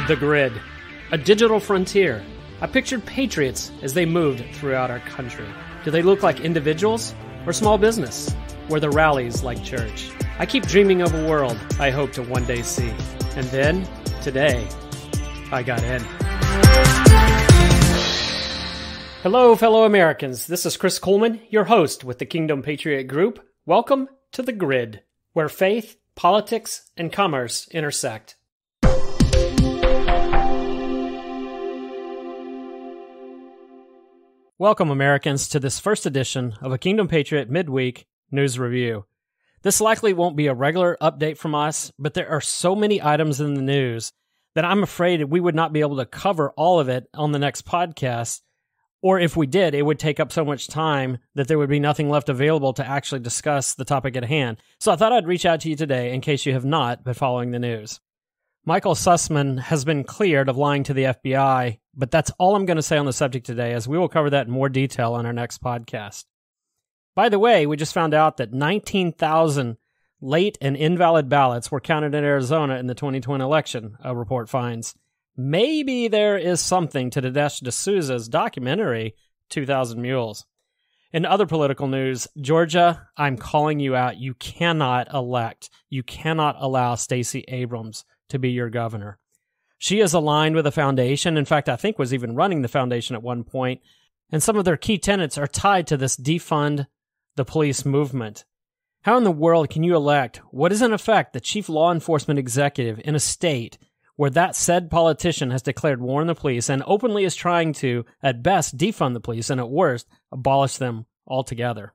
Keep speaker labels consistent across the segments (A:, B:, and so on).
A: The grid, a digital frontier. I pictured patriots as they moved throughout our country. Do they look like individuals or small business? Were the rallies like church? I keep dreaming of a world I hope to one day see. And then, today, I got in. Hello, fellow Americans. This is Chris Kuhlmann, your host with the Kingdom Patriot Group. Welcome to The Grid, where faith, politics, and commerce intersect. Welcome, Americans, to this first edition of a Kingdom Patriot Mid-week news review. This likely won't be a regular update from us, but there are so many items in the news that I'm afraid we would not be able to cover all of it on the next podcast, or if we did, it would take up so much time that there would be nothing left available to actually discuss the topic at hand. So I thought I'd reach out to you today in case you have not been following the news. Michael Sussman has been cleared of lying to the FBI, but that's all I'm going to say on the subject today, as we will cover that in more detail on our next podcast. By the way, we just found out that 19,000 late and invalid ballots were counted in Arizona in the 2020 election, a report finds. Maybe there is something to Dinesh D'Souza's documentary, 2,000 Mules. In other political news, Georgia, I'm calling you out. You cannot allow Stacey Abrams to be your governor. She is aligned with a foundation, in fact, I think was even running the foundation at one point, and some of their key tenets are tied to this defund the police movement. How in the world can you elect what is in effect the chief law enforcement executive in a state where that said politician has declared war on the police and openly is trying to, at best, defund the police and at worst, abolish them altogether?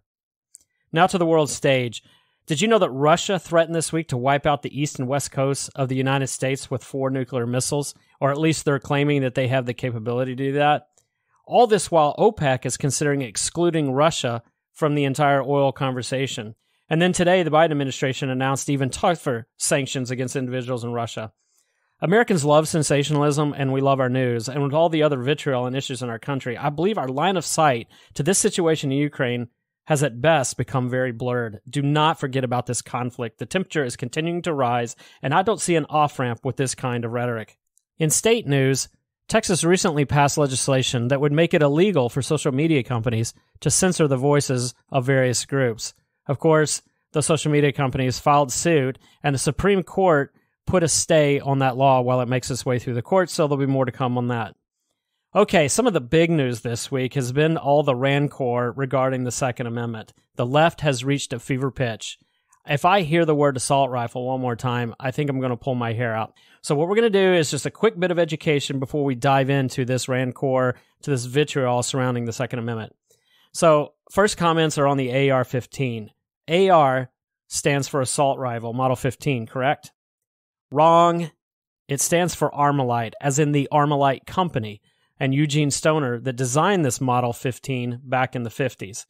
A: Now to the world stage. Did you know that Russia threatened this week to wipe out the east and west coasts of the United States with 4 nuclear missiles? Or at least they're claiming that they have the capability to do that. All this while OPEC is considering excluding Russia from the entire oil conversation. And then today, the Biden administration announced even tougher sanctions against individuals in Russia. Americans love sensationalism, and we love our news. And with all the other vitriol and issues in our country, I believe our line of sight to this situation in Ukraine has at best become very blurred. Do not forget about this conflict. The temperature is continuing to rise, and I don't see an off-ramp with this kind of rhetoric. In state news, Texas recently passed legislation that would make it illegal for social media companies to censor the voices of various groups. Of course, the social media companies filed suit, and the Supreme Court put a stay on that law while it makes its way through the courts, so there'll be more to come on that. Okay, some of the big news this week has been all the rancor regarding the Second Amendment. The left has reached a fever pitch. If I hear the word assault rifle one more time, I think I'm going to pull my hair out. So what we're going to do is just a quick bit of education before we dive into this rancor, to this vitriol surrounding the Second Amendment. So first comments are on the AR-15. AR stands for assault rifle, Model 15, correct? Wrong. It stands for Armalite, as in the Armalite Company, and Eugene Stoner that designed this Model 15 back in the 50s.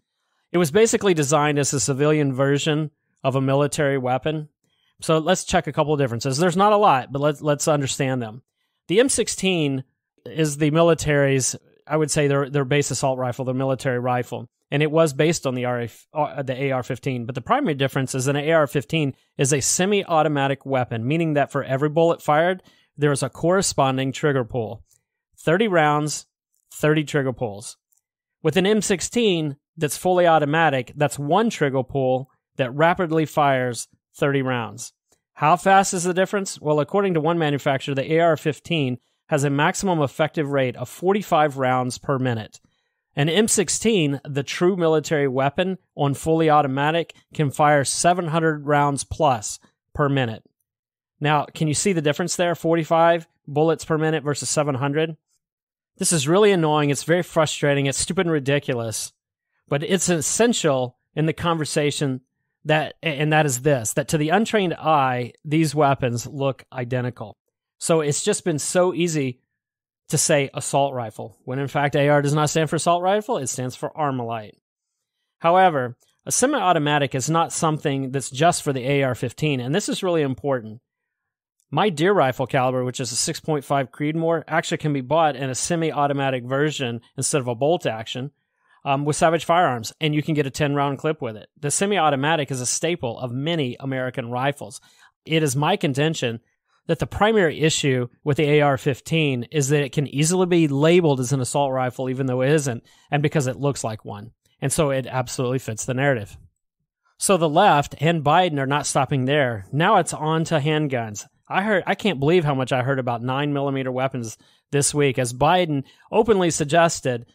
A: It was basically designed as a civilian version of a military weapon. So let's check a couple of differences. There's not a lot, but let's understand them. The M16 is the military's, I would say, their base assault rifle, their military rifle. And it was based on the AR-15. But the primary difference is an AR-15 is a semi-automatic weapon, meaning that for every bullet fired, there is a corresponding trigger pull. 30 rounds, 30 trigger pulls. With an M16 that's fully automatic, that's one trigger pull that rapidly fires 30 rounds. How fast is the difference? Well, according to one manufacturer, the AR-15 has a maximum effective rate of 45 rounds per minute. An M16, the true military weapon on fully automatic, can fire 700 rounds plus per minute. Now, can you see the difference there? 45 bullets per minute versus 700? This is really annoying. It's very frustrating. It's stupid and ridiculous. But it's essential in the conversation that is this, that to the untrained eye, these weapons look identical. So it's just been so easy to say assault rifle, when in fact AR does not stand for assault rifle, it stands for Armalite. However, a semi-automatic is not something that's just for the AR-15, and this is really important. My deer rifle caliber, which is a 6.5 Creedmoor, actually can be bought in a semi-automatic version instead of a bolt action with Savage Firearms, and you can get a 10-round clip with it. The semi-automatic is a staple of many American rifles. It is my contention that the primary issue with the AR-15 is that it can easily be labeled as an assault rifle even though it isn't, and because it looks like one. And so it absolutely fits the narrative. So the left and Biden are not stopping there. Now it's on to handguns. I can't believe how much I heard about 9mm weapons this week, as Biden openly suggested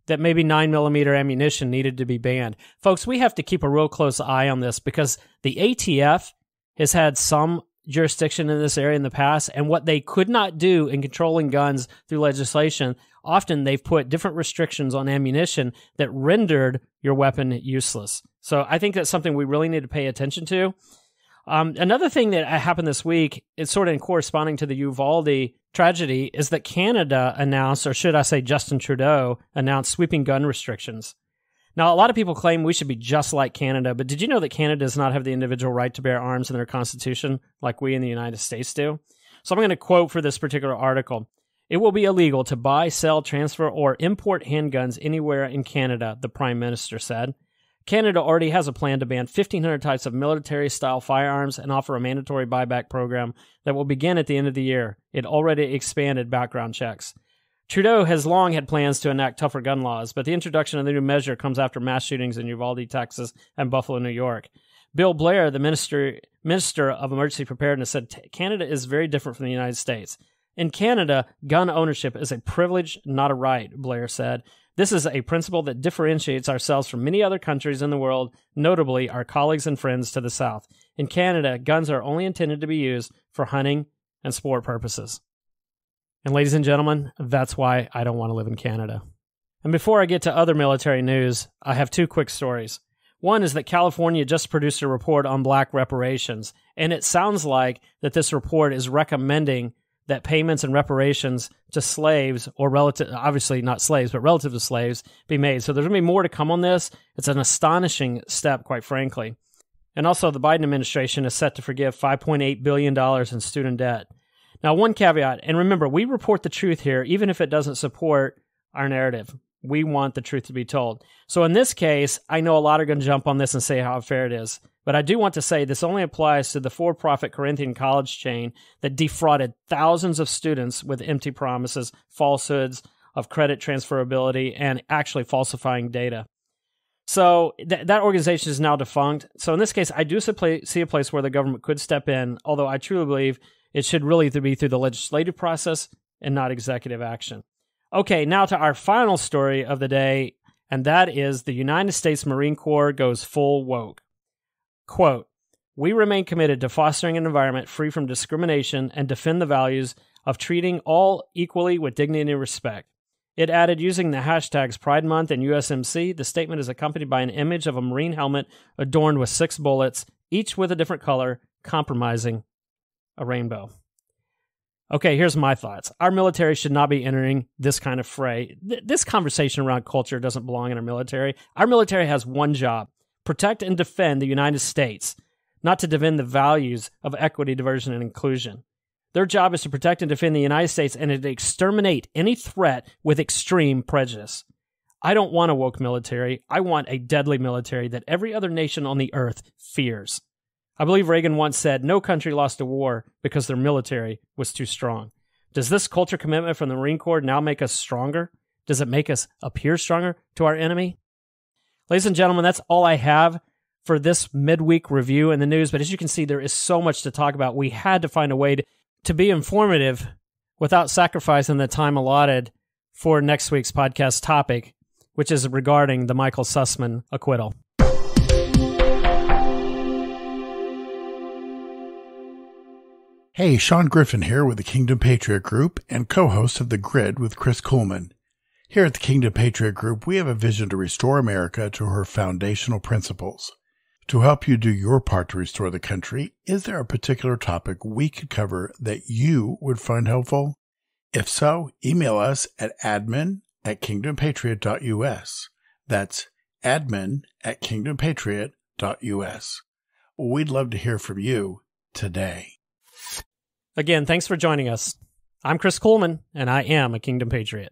A: that maybe 9mm ammunition needed to be banned. Folks, we have to keep a real close eye on this because the ATF has had some jurisdiction in this area in the past, and what they could not do in controlling guns through legislation, often they've put different restrictions on ammunition that rendered your weapon useless. So I think that's something we really need to pay attention to. Another thing that happened this week, is sort of in corresponding to the Uvalde tragedy, is that Canada announced, or should I say Justin Trudeau announced, sweeping gun restrictions. Now, a lot of people claim we should be just like Canada, but did you know that Canada does not have the individual right to bear arms in their constitution like we in the United States do? So I'm going to quote for this particular article. "It will be illegal to buy, sell, transfer, or import handguns anywhere in Canada," the Prime Minister said. Canada already has a plan to ban 1,500 types of military-style firearms and offer a mandatory buyback program that will begin at the end of the year. It already expanded background checks. Trudeau has long had plans to enact tougher gun laws, but the introduction of the new measure comes after mass shootings in Uvalde, Texas, and Buffalo, New York. Bill Blair, the Minister of Emergency Preparedness, said Canada is very different from the United States. "In Canada, gun ownership is a privilege, not a right," Blair said. "This is a principle that differentiates ourselves from many other countries in the world, notably our colleagues and friends to the south. In Canada, guns are only intended to be used for hunting and sport purposes." And ladies and gentlemen, that's why I don't want to live in Canada. And before I get to other military news, I have two quick stories. One is that California just produced a report on black reparations, and it sounds like that this report is recommending that payments and reparations to slaves, or relative, obviously not slaves, but relative to slaves, be made. So there's going to be more to come on this. It's an astonishing step, quite frankly. And also, the Biden administration is set to forgive $5.8 billion in student debt. Now, one caveat, and remember, we report the truth here, even if it doesn't support our narrative. We want the truth to be told. So in this case, I know a lot are going to jump on this and say how unfair it is. But I do want to say this only applies to the for-profit Corinthian college chain that defrauded thousands of students with empty promises, falsehoods of credit transferability, and actually falsifying data. So that organization is now defunct. So in this case, I do see a place where the government could step in, although I truly believe it should really be through the legislative process and not executive action. Okay, now to our final story of the day, and that is the United States Marine Corps goes full woke. Quote, "We remain committed to fostering an environment free from discrimination and defend the values of treating all equally with dignity and respect." It added, using the hashtags Pride Month and USMC, the statement is accompanied by an image of a Marine helmet adorned with 6 bullets, each with a different color, comprising a rainbow. Okay, here's my thoughts. Our military should not be entering this kind of fray. This conversation around culture doesn't belong in our military. Our military has one job: protect and defend the United States, not to defend the values of equity, diversity, and inclusion. Their job is to protect and defend the United States and to exterminate any threat with extreme prejudice. I don't want a woke military. I want a deadly military that every other nation on the earth fears. I believe Reagan once said, "No country lost a war because their military was too strong." Does this culture commitment from the Marine Corps now make us stronger? Does it make us appear stronger to our enemy? Ladies and gentlemen, that's all I have for this midweek review in the news. But as you can see, there is so much to talk about. We had to find a way to be informative without sacrificing the time allotted for next week's podcast topic, which is regarding the Michael Sussman acquittal.
B: Hey, Shaun Griffin here with the Kingdom Patriot Group and co-host of The Grid with Chris Kuhlmann. Here at the Kingdom Patriot Group, we have a vision to restore America to her foundational principles. To help you do your part to restore the country, is there a particular topic we could cover that you would find helpful? If so, email us at admin@kingdompatriot.us. That's admin@kingdompatriot.us. We'd love to hear from you today.
A: Again, thanks for joining us. I'm Chris Kuhlmann, and I am a Kingdom Patriot.